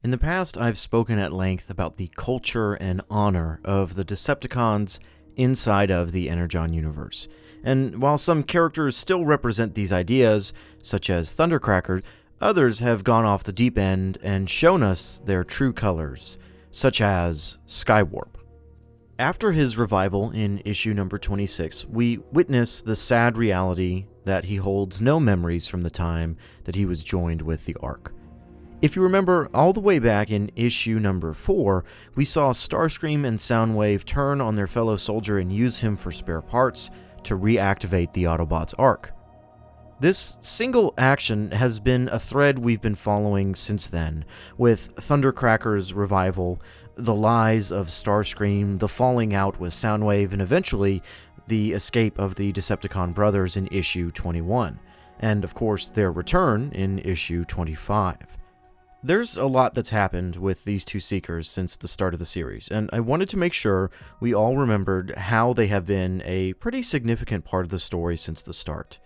In the past, I've spoken at length about the culture and honor of the Decepticons inside of the Energon Universe. And while some characters still represent these ideas, such as Thundercracker, others have gone off the deep end and shown us their true colors, such as Skywarp. After his revival in issue number 26, we witness the sad reality that he holds no memories from the time that he was joined with the Ark. If you remember, all the way back in issue number 4, we saw Starscream and Soundwave turn on their fellow soldier and use him for spare parts to reactivate the Autobots' Ark. This single action has been a thread we've been following since then, with Thundercracker's revival, the lies of Starscream, the falling out with Soundwave, and eventually the escape of the Decepticon brothers in issue 21, and of course their return in issue 25. There's a lot that's happened with these two Seekers since the start of the series, and I wanted to make sure we all remembered how they have been a pretty significant part of the story since the start.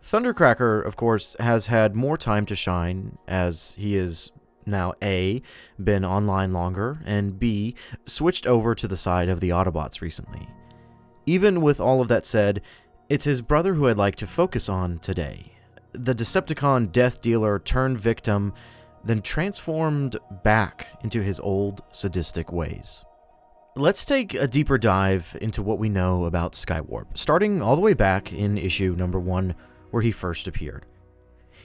Thundercracker, of course, has had more time to shine, as he is now A, been online longer, and B, switched over to the side of the Autobots recently. Even with all of that said, it's his brother who I'd like to focus on today. The Decepticon death dealer turned victim, then transformed back into his old sadistic ways. Let's take a deeper dive into what we know about Skywarp, starting all the way back in issue number 1, where he first appeared.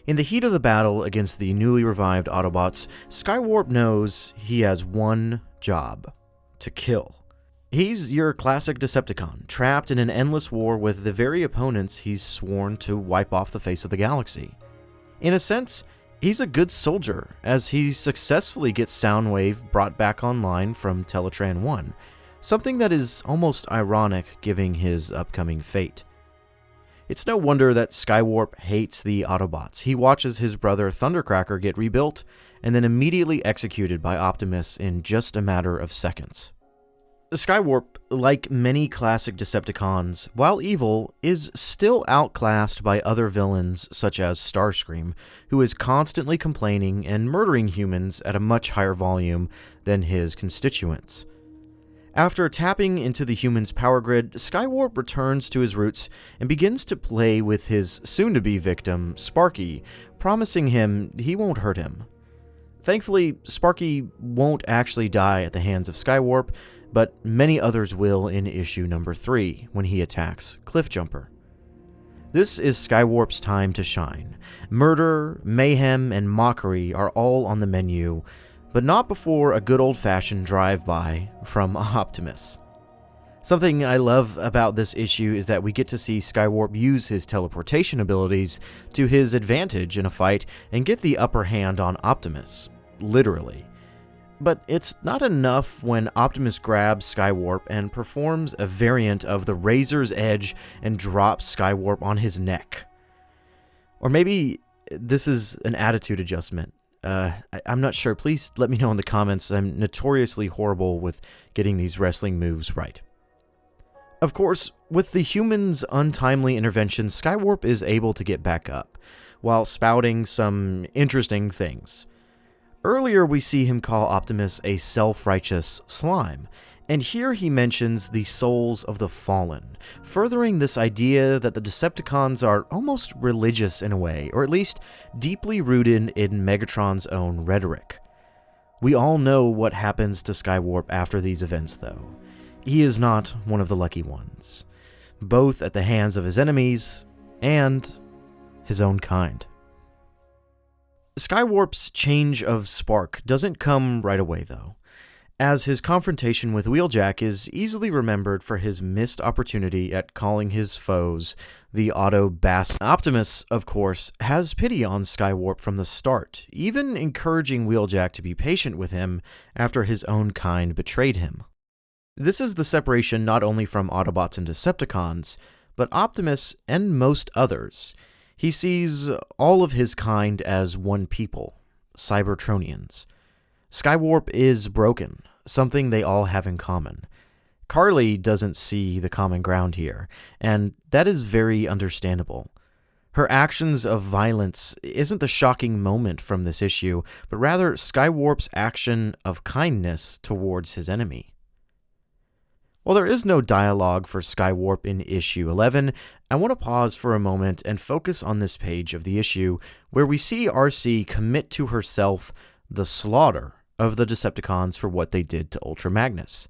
In the heat of the battle against the newly revived Autobots, Skywarp knows he has one job: to kill. He's your classic Decepticon, trapped in an endless war with the very opponents he's sworn to wipe off the face of the galaxy. In a sense, he's a good soldier, as he successfully gets Soundwave brought back online from Teletran 1, something that is almost ironic given his upcoming fate. It's no wonder that Skywarp hates the Autobots. He watches his brother Thundercracker get rebuilt, and then immediately executed by Optimus in just a matter of seconds. Skywarp, like many classic Decepticons, while evil, is still outclassed by other villains such as Starscream, who is constantly complaining and murdering humans at a much higher volume than his constituents. After tapping into the humans' power grid, Skywarp returns to his roots and begins to play with his soon-to-be victim, Sparky, promising him he won't hurt him. Thankfully, Sparky won't actually die at the hands of Skywarp, but many others will in issue number 3, when he attacks Cliffjumper. This is Skywarp's time to shine. Murder, mayhem, and mockery are all on the menu, but not before a good old-fashioned drive-by from Optimus. Something I love about this issue is that we get to see Skywarp use his teleportation abilities to his advantage in a fight and get the upper hand on Optimus, literally. But it's not enough when Optimus grabs Skywarp and performs a variant of the Razor's Edge and drops Skywarp on his neck. Or maybe this is an attitude adjustment. I'm not sure. Please let me know in the comments. I'm notoriously horrible with getting these wrestling moves right. Of course, with the humans' untimely intervention, Skywarp is able to get back up, while spouting some interesting things. Earlier, we see him call Optimus a self-righteous slime, and here he mentions the souls of the fallen, furthering this idea that the Decepticons are almost religious in a way, or at least deeply rooted in Megatron's own rhetoric. We all know what happens to Skywarp after these events, though. He is not one of the lucky ones, both at the hands of his enemies and his own kind. Skywarp's change of spark doesn't come right away, though, as his confrontation with Wheeljack is easily remembered for his missed opportunity at calling his foes the Autobast. Optimus, of course, has pity on Skywarp from the start, even encouraging Wheeljack to be patient with him after his own kind betrayed him. This is the separation not only from Autobots and Decepticons, but Optimus and most others. He sees all of his kind as one people, Cybertronians. Skywarp is broken, something they all have in common. Carly doesn't see the common ground here, and that is very understandable. Her actions of violence isn't the shocking moment from this issue, but rather Skywarp's action of kindness towards his enemy. While there is no dialogue for Skywarp in issue 11, I want to pause for a moment and focus on this page of the issue where we see RC commit to herself the slaughter of the Decepticons for what they did to Ultra Magnus.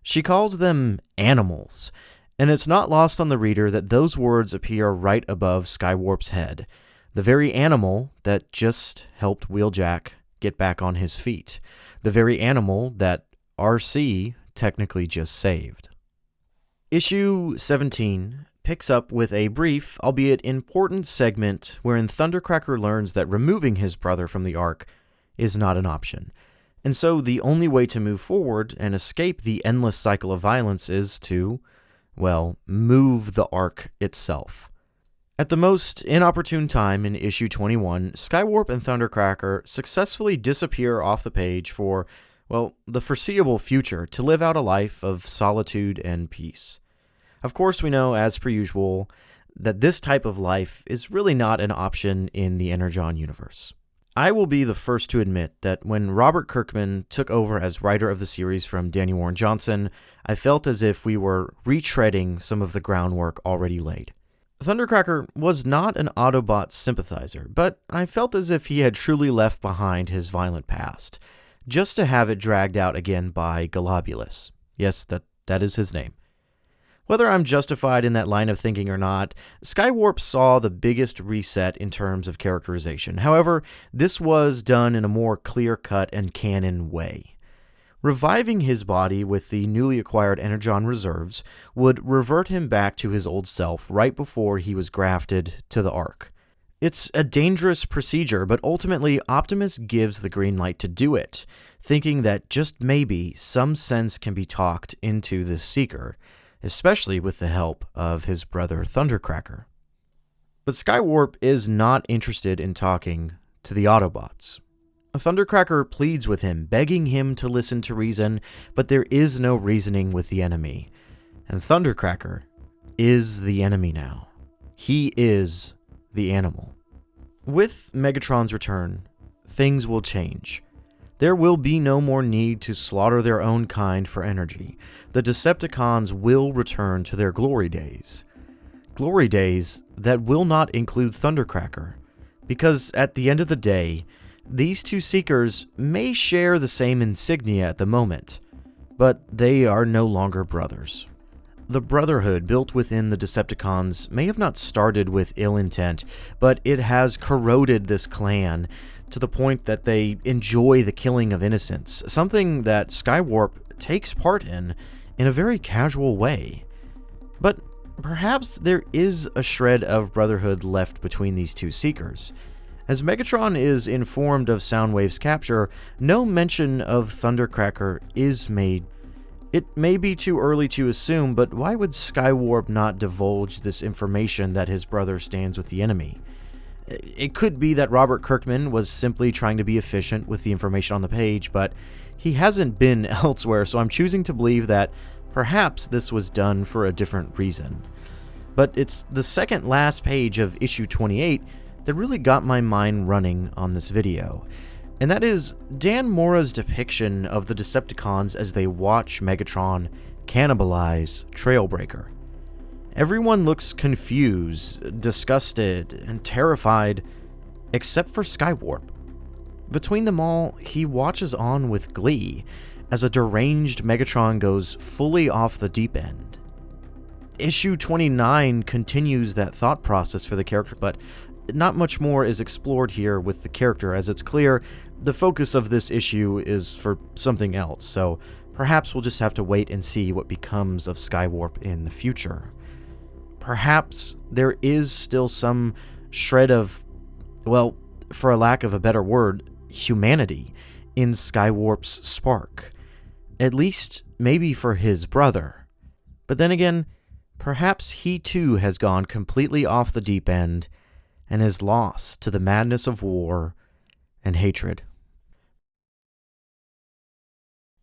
She calls them animals, and it's not lost on the reader that those words appear right above Skywarp's head, the very animal that just helped Wheeljack get back on his feet, the very animal that RC technically just saved. Issue 17 picks up with a brief, albeit important segment wherein Thundercracker learns that removing his brother from the Ark is not an option. And so the only way to move forward and escape the endless cycle of violence is to, well, move the Ark itself. At the most inopportune time in issue 21, Skywarp and Thundercracker successfully disappear off the page for, well, the foreseeable future to live out a life of solitude and peace. Of course, we know, as per usual, that this type of life is really not an option in the Energon Universe. I will be the first to admit that when Robert Kirkman took over as writer of the series from Daniel Warren Johnson, I felt as if we were retreading some of the groundwork already laid. Thundercracker was not an Autobot sympathizer, but I felt as if he had truly left behind his violent past, just to have it dragged out again by Globulus. Yes, that is his name. Whether I'm justified in that line of thinking or not, Skywarp saw the biggest reset in terms of characterization. However, this was done in a more clear-cut and canon way. Reviving his body with the newly acquired Energon reserves would revert him back to his old self right before he was grafted to the Ark. It's a dangerous procedure, but ultimately Optimus gives the green light to do it, thinking that just maybe some sense can be talked into this Seeker, especially with the help of his brother Thundercracker. But Skywarp is not interested in talking to the Autobots. Thundercracker pleads with him, begging him to listen to reason, but there is no reasoning with the enemy. And Thundercracker is the enemy now. He is the animal. With Megatron's return, things will change. There will be no more need to slaughter their own kind for energy. The Decepticons will return to their glory days. Glory days that will not include Thundercracker, because at the end of the day, these two Seekers may share the same insignia at the moment, but they are no longer brothers. The Brotherhood built within the Decepticons may have not started with ill intent, but it has corroded this clan to the point that they enjoy the killing of innocents, something that Skywarp takes part in a very casual way. But perhaps there is a shred of Brotherhood left between these two Seekers. As Megatron is informed of Soundwave's capture, no mention of Thundercracker is made. It may be too early to assume, but why would Skywarp not divulge this information that his brother stands with the enemy? It could be that Robert Kirkman was simply trying to be efficient with the information on the page, but he hasn't been elsewhere, so I'm choosing to believe that perhaps this was done for a different reason. But it's the second last page of issue 28 that really got my mind running on this video. And that is Dan Mora's depiction of the Decepticons as they watch Megatron cannibalize Trailbreaker. Everyone looks confused, disgusted, and terrified, except for Skywarp. Between them all, he watches on with glee as a deranged Megatron goes fully off the deep end. Issue 29 continues that thought process for the character, but not much more is explored here with the character, as it's clear the focus of this issue is for something else, so perhaps we'll just have to wait and see what becomes of Skywarp in the future. Perhaps there is still some shred of, well, for a lack of a better word, humanity in Skywarp's spark. At least maybe for his brother. But then again, perhaps he too has gone completely off the deep end and is lost to the madness of war and hatred.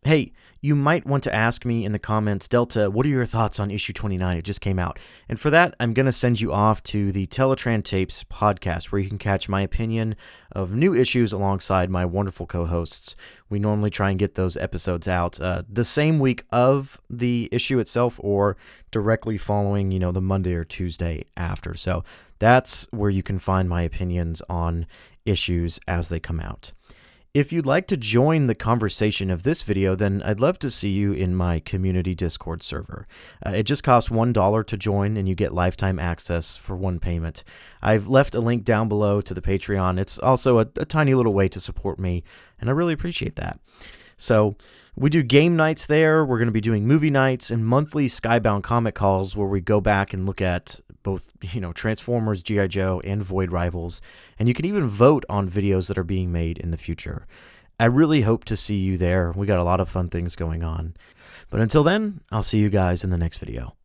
Hey, you might want to ask me in the comments, Delta, what are your thoughts on issue 29? It just came out. And for that, I'm going to send you off to the Teletran Tapes podcast, where you can catch my opinion of new issues alongside my wonderful co-hosts. We normally try and get those episodes out the same week of the issue itself, or directly following, the Monday or Tuesday after. So that's where you can find my opinions on issues as they come out. If you'd like to join the conversation of this video, then I'd love to see you in my community Discord server. It just costs $1 to join, and you get lifetime access for one payment. I've left a link down below to the Patreon. It's also a tiny little way to support me, and I really appreciate that. So we do game nights there. We're going to be doing movie nights and monthly Skybound comic calls, where we go back and look at both, Transformers, G.I. Joe, and Void Rivals. And you can even vote on videos that are being made in the future. I really hope to see you there. We got a lot of fun things going on. But until then, I'll see you guys in the next video.